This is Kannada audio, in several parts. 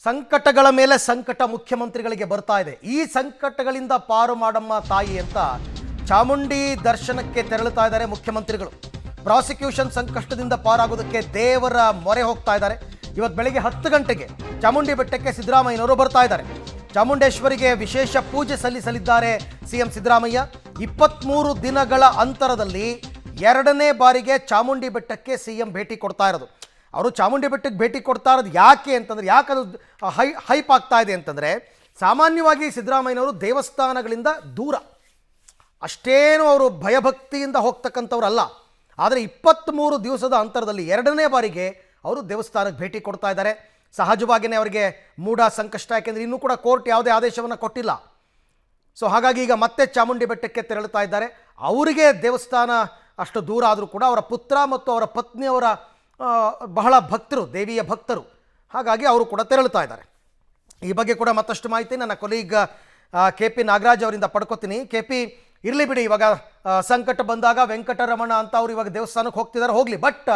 ಸಂಕಟಗಳ ಮೇಲೆ ಸಂಕಟ ಮುಖ್ಯಮಂತ್ರಿಗಳಿಗೆ ಬರ್ತಾ ಇದೆ. ಈ ಸಂಕಟಗಳಿಂದ ಪಾರು ಮಾಡಮ್ಮ ತಾಯಿ ಅಂತ ಚಾಮುಂಡಿ ದರ್ಶನಕ್ಕೆ ತೆರಳುತ್ತಾ ಇದ್ದಾರೆ ಮುಖ್ಯಮಂತ್ರಿಗಳು. ಪ್ರಾಸಿಕ್ಯೂಷನ್ ಸಂಕಷ್ಟದಿಂದ ಪಾರಾಗೋದಕ್ಕೆ ದೇವರ ಮೊರೆ ಹೋಗ್ತಾ ಇದ್ದಾರೆ. ಇವತ್ತು ಬೆಳಗ್ಗೆ 10 ಗಂಟೆಗೆ ಚಾಮುಂಡಿ ಬೆಟ್ಟಕ್ಕೆ ಸಿದ್ದರಾಮಯ್ಯನವರು ಬರ್ತಾ ಇದ್ದಾರೆ. ಚಾಮುಂಡೇಶ್ವರಿಗೆ ವಿಶೇಷ ಪೂಜೆ ಸಲ್ಲಿಸಲಿದ್ದಾರೆ ಸಿಎಂ ಸಿದ್ದರಾಮಯ್ಯ. 23 ದಿನಗಳ ಅಂತರದಲ್ಲಿ 2ನೇ ಬಾರಿಗೆ ಚಾಮುಂಡಿ ಬೆಟ್ಟಕ್ಕೆ ಸಿಎಂ ಭೇಟಿ ಕೊಡ್ತಾ ಇರೋದು. ಅವರು ಚಾಮುಂಡಿ ಬೆಟ್ಟಕ್ಕೆ ಭೇಟಿ ಕೊಡ್ತಾ ಇರೋದು ಯಾಕೆ ಅಂತಂದರೆ, ಯಾಕದು ಹೈಪ್ ಆಗ್ತಾ ಇದೆ ಅಂತಂದರೆ, ಸಾಮಾನ್ಯವಾಗಿ ಸಿದ್ದರಾಮಯ್ಯನವರು ದೇವಸ್ಥಾನಗಳಿಂದ ದೂರ, ಅಷ್ಟೇನು ಅವರು ಭಯಭಕ್ತಿಯಿಂದ ಹೋಗ್ತಕ್ಕಂಥವ್ರಲ್ಲ. ಆದರೆ 23 ದಿವಸದ ಅಂತರದಲ್ಲಿ 2ನೇ ಬಾರಿಗೆ ಅವರು ದೇವಸ್ಥಾನಕ್ಕೆ ಭೇಟಿ ಕೊಡ್ತಾ ಇದ್ದಾರೆ. ಸಹಜವಾಗಿಯೇ ಅವರಿಗೆ ಮೂಢ ಸಂಕಷ್ಟ, ಯಾಕೆಂದರೆ ಇನ್ನೂ ಕೂಡ ಕೋರ್ಟ್ ಯಾವುದೇ ಆದೇಶವನ್ನು ಕೊಟ್ಟಿಲ್ಲ. ಸೊ ಹಾಗಾಗಿ ಈಗ ಮತ್ತೆ ಚಾಮುಂಡಿ ಬೆಟ್ಟಕ್ಕೆ ತೆರಳುತ್ತಾ ಇದ್ದಾರೆ. ಅವರಿಗೆ ದೇವಸ್ಥಾನ ಅಷ್ಟು ದೂರ ಆದರೂ ಕೂಡ ಅವರ ಪುತ್ರ ಮತ್ತು ಅವರ ಪತ್ನಿಯವರ ಬಹಳ ಭಕ್ತರು, ದೇವಿಯ ಭಕ್ತರು. ಹಾಗಾಗಿ ಅವರು ಕೂಡ ತೆರಳುತ್ತಾ ಇದ್ದಾರೆ. ಈ ಬಗ್ಗೆ ಕೂಡ ಮತ್ತಷ್ಟು ಮಾಹಿತಿ ನನ್ನ ಕೊಲೀಗ್ KP ನಾಗರಾಜ್ ಅವರಿಂದ ಪಡ್ಕೋತೀನಿ. KP, ಇರಲಿ ಬಿಡಿ, ಇವಾಗ ಸಂಕಟ ಬಂದಾಗ ವೆಂಕಟರಮಣ ಅಂತ ಅವರು ಇವಾಗ ದೇವಸ್ಥಾನಕ್ಕೆ ಹೋಗ್ತಿದ್ದಾರೆ, ಹೋಗಲಿ. ಬಟ್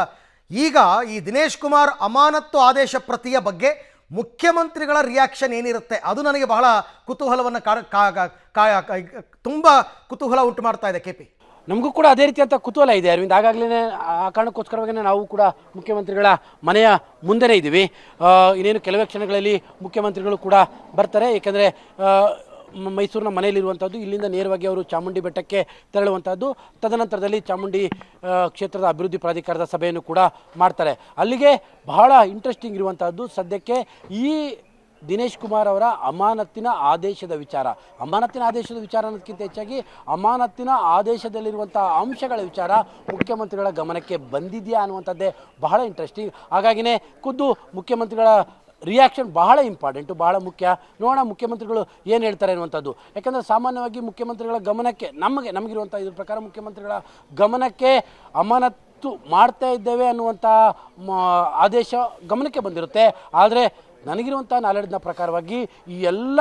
ಈಗ ಈ ದಿನೇಶ್ ಕುಮಾರ್ ಅಮಾನತ್ತು ಆದೇಶ ಪ್ರತಿಯ ಬಗ್ಗೆ ಮುಖ್ಯಮಂತ್ರಿಗಳ ರಿಯಾಕ್ಷನ್ ಏನಿರುತ್ತೆ ಅದು ನನಗೆ ಬಹಳ ಕುತೂಹಲವನ್ನು ತುಂಬ ಕುತೂಹಲ ಉಂಟು ಮಾಡ್ತಾ ಇದೆ. KP, ನಮಗೂ ಕೂಡ ಅದೇ ರೀತಿಯಂಥ ಕುತೂಹಲ ಇದೆ ಅರವಿಂದ್. ಆಗಾಗಲೇ ಆ ಕಾರಣಕ್ಕೋಸ್ಕರವಾಗಿ ನಾವು ಕೂಡ ಮುಖ್ಯಮಂತ್ರಿಗಳ ಮನೆಯ ಮುಂದೆನೇ ಇದ್ದೀವಿ. ಇನ್ನೇನು ಕೆಲವೇ ಕ್ಷಣಗಳಲ್ಲಿ ಮುಖ್ಯಮಂತ್ರಿಗಳು ಕೂಡ ಬರ್ತಾರೆ. ಏಕೆಂದರೆ ಮೈಸೂರಿನ ಮನೆಯಲ್ಲಿರುವಂಥದ್ದು, ಇಲ್ಲಿಂದ ನೇರವಾಗಿ ಅವರು ಚಾಮುಂಡಿ ಬೆಟ್ಟಕ್ಕೆ ತೆರಳುವಂಥದ್ದು. ತದನಂತರದಲ್ಲಿ ಚಾಮುಂಡಿ ಕ್ಷೇತ್ರದ ಅಭಿವೃದ್ಧಿ ಪ್ರಾಧಿಕಾರದ ಸಭೆಯನ್ನು ಕೂಡ ಮಾಡ್ತಾರೆ. ಅಲ್ಲಿಗೆ ಬಹಳ ಇಂಟ್ರೆಸ್ಟಿಂಗ್ ಇರುವಂಥದ್ದು ಸದ್ಯಕ್ಕೆ ಈ ದಿನೇಶ್ ಕುಮಾರ್ ಅವರ ಅಮಾನತ್ತಿನ ಆದೇಶದ ವಿಚಾರ ಅನ್ನೋದಕ್ಕಿಂತ ಹೆಚ್ಚಾಗಿ ಅಮಾನತ್ತಿನ ಆದೇಶದಲ್ಲಿರುವಂಥ ಅಂಶಗಳ ವಿಚಾರ ಮುಖ್ಯಮಂತ್ರಿಗಳ ಗಮನಕ್ಕೆ ಬಂದಿದೆಯಾ ಅನ್ನುವಂಥದ್ದೇ ಬಹಳ ಇಂಟ್ರೆಸ್ಟಿಂಗ್. ಹಾಗಾಗಿನೇ ಖುದ್ದು ಮುಖ್ಯಮಂತ್ರಿಗಳ ರಿಯಾಕ್ಷನ್ ಬಹಳ ಇಂಪಾರ್ಟೆಂಟು, ಬಹಳ ಮುಖ್ಯ. ನೋಡೋಣ ಮುಖ್ಯಮಂತ್ರಿಗಳು ಏನು ಹೇಳ್ತಾರೆ ಅನ್ನುವಂಥದ್ದು. ಯಾಕಂದರೆ ಸಾಮಾನ್ಯವಾಗಿ ಮುಖ್ಯಮಂತ್ರಿಗಳ ಗಮನಕ್ಕೆ ನಮಗಿರುವಂಥ ಇದ್ರ ಪ್ರಕಾರ ಮುಖ್ಯಮಂತ್ರಿಗಳ ಗಮನಕ್ಕೆ ಅಮಾನತ್ತು ಮಾಡ್ತಾ ಇದ್ದೇವೆ ಅನ್ನುವಂಥ ಆದೇಶ ಗಮನಕ್ಕೆ ಬಂದಿರುತ್ತೆ. ಆದರೆ ನನಗಿರುವಂಥ ನಾಲೆಡ್ಜ್ನ ಪ್ರಕಾರವಾಗಿ ಈ ಎಲ್ಲ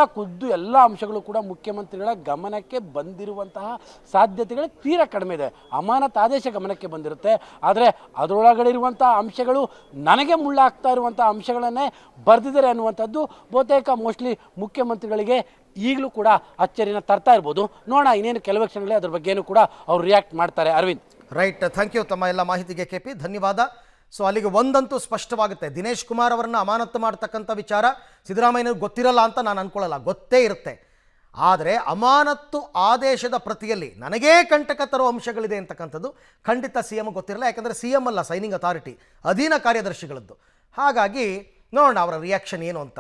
ಅಂಶಗಳು ಕೂಡ ಮುಖ್ಯಮಂತ್ರಿಗಳ ಗಮನಕ್ಕೆ ಬಂದಿರುವಂತಹ ಸಾಧ್ಯತೆಗಳು ತೀರಾ ಕಡಿಮೆ ಇದೆ. ಅಮಾನತ್ ಆದೇಶ ಗಮನಕ್ಕೆ ಬಂದಿರುತ್ತೆ, ಆದರೆ ಅದರೊಳಗಡೆ ಇರುವಂಥ ಅಂಶಗಳು ನನಗೆ ಮುಳ್ಳಾಗ್ತಾ ಇರುವಂಥ ಅಂಶಗಳನ್ನೇ ಬರೆದಿದ್ದಾರೆ ಅನ್ನುವಂಥದ್ದು ಬಹುತೇಕ ಮೋಸ್ಟ್ಲಿ ಮುಖ್ಯಮಂತ್ರಿಗಳಿಗೆ ಈಗಲೂ ಕೂಡ ಅಚ್ಚರಿನ ತರ್ತಾ ಇರ್ಬೋದು. ನೋಡೋಣ ಇನ್ನೇನು ಕೆಲವೇ ಕ್ಷಣಗಳೇ ಅದ್ರ ಬಗ್ಗೆನೂ ಕೂಡ ಅವ್ರು ರಿಯಾಕ್ಟ್ ಮಾಡ್ತಾರೆ. ಅರವಿಂದ್, ರೈಟ್, ಥ್ಯಾಂಕ್ ಯು ತಮ್ಮ ಎಲ್ಲ ಮಾಹಿತಿಗೆ KP, ಧನ್ಯವಾದ. ಸೊ ಅಲ್ಲಿಗೆ ಒಂದಂತೂ ಸ್ಪಷ್ಟವಾಗುತ್ತೆ, ದಿನೇಶ್ ಕುಮಾರ್ ಅವರನ್ನು ಅಮಾನತು ಮಾಡ್ತಕ್ಕಂಥ ವಿಚಾರ ಸಿದ್ದರಾಮಯ್ಯನಿಗೆ ಗೊತ್ತಿರಲ್ಲ ಅಂತ ನಾನು ಅಂದ್ಕೊಳ್ಳಲ್ಲ, ಗೊತ್ತೇ ಇರುತ್ತೆ. ಆದರೆ ಅಮಾನತ್ತು ಆದೇಶದ ಪ್ರತಿಯಲ್ಲಿ ನನಗೇ ಕಂಟಕ ತರುವ ಅಂಶಗಳಿದೆ ಅಂತಕ್ಕಂಥದ್ದು ಖಂಡಿತ CM ಗೊತ್ತಿರಲ್ಲ. ಯಾಕಂದರೆ CM ಅಲ್ಲ, ಸೈನಿಂಗ್ ಅಥಾರಿಟಿ, ಅಧೀನ ಕಾರ್ಯದರ್ಶಿಗಳದ್ದು. ಹಾಗಾಗಿ ನೋಡೋಣ ಅವರ ರಿಯಾಕ್ಷನ್ ಏನು ಅಂತ.